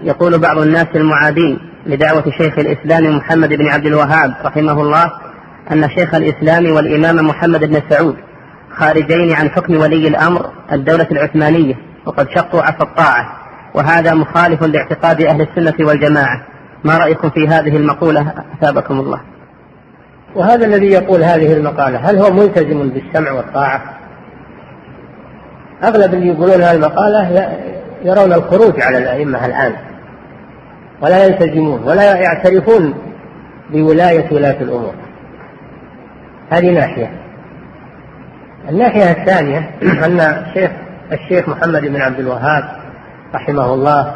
يقول بعض الناس المعادين لدعوة شيخ الإسلام محمد بن عبد الوهاب رحمه الله أن شيخ الإسلام والإمام محمد بن سعود خارجين عن حكم ولي الأمر الدولة العثمانية وقد شقوا عصا الطاعة، وهذا مخالف لاعتقاد أهل السنة والجماعة. ما رأيكم في هذه المقولة أثابكم الله؟ وهذا الذي يقول هذه المقالة هل هو ملتزم بالسمع والطاعة؟ أغلب اللي يقولون هذه المقالة يرون الخروج على الأئمة الآن، ولا يلتزمون ولا يعترفون بولاية ولاة الأمور. هذه ناحية. الناحية الثانية أن الشيخ محمد بن عبد الوهاب رحمه الله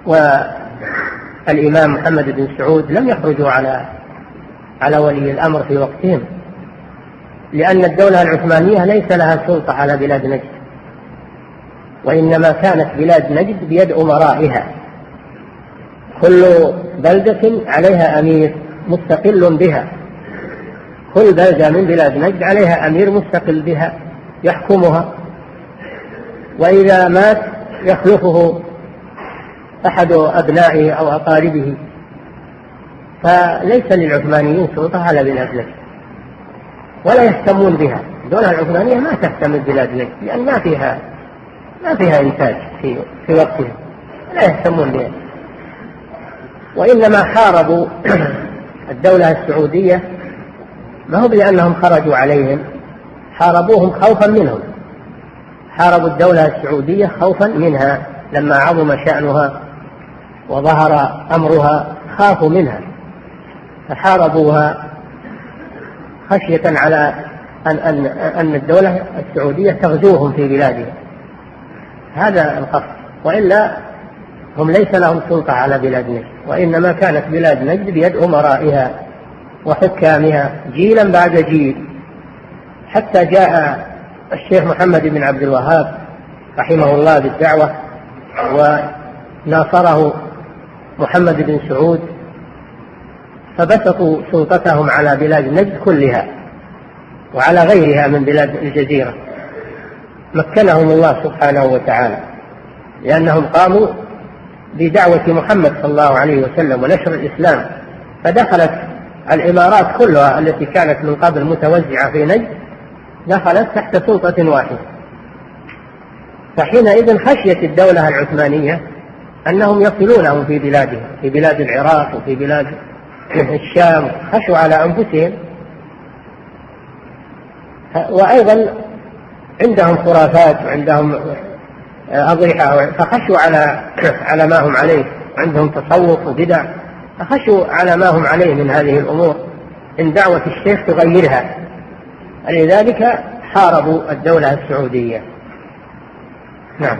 والإمام محمد بن سعود لم يخرجوا على ولي الأمر في وقتهم، لأن الدولة العثمانية ليس لها سلطة على بلاد نجد، وإنما كانت بلاد نجد بيد أمرائها، كل بلدة عليها أمير مستقل بها، كل بلدة من بلاد نجد عليها أمير مستقل بها يحكمها، وإذا مات يخلفه أحد أبنائه أو أقاربه، فليس للعثمانيين سلطة على بلاد نجد ولا يهتمون بها. الدولة العثمانية ما تهتم ببلاد نجد لأن ما فيها إنتاج في وقتها، لا يهتمون بها، وإنما حاربوا الدولة السعودية ما هو بأنهم خرجوا عليهم، حاربوهم خوفا منهم، حاربوا الدولة السعودية خوفا منها لما عظم شأنها وظهر أمرها خافوا منها فحاربوها خشية على أن الدولة السعودية تغزوهم في بلادها. هذا الخوف، وإلا هم ليس لهم سلطة على بلاد نجد، وإنما كانت بلاد نجد بيد أمرائها وحكامها جيلا بعد جيل، حتى جاء الشيخ محمد بن عبد الوهاب رحمه الله بالدعوة وناصره محمد بن سعود، فبسطوا سلطتهم على بلاد نجد كلها وعلى غيرها من بلاد الجزيرة، مكنهم الله سبحانه وتعالى، لأنهم قاموا بدعوة محمد صلى الله عليه وسلم ونشر الإسلام، فدخلت الإمارات كلها التي كانت من قبل متوزعة في نجد دخلت تحت سلطة واحدة. فحينئذ خشيت الدولة العثمانية أنهم يصلونهم في بلادهم، في بلاد العراق وفي بلاد الشام، خشوا على أنفسهم، وأيضا عندهم خرافات وعندهم أضرحة، فخشوا على ما هم عليه، عندهم تصوف وبدع، فخشوا على ما هم عليه من هذه الأمور إن دعوة الشيخ تغيرها، لذلك حاربوا الدولة السعودية. نعم.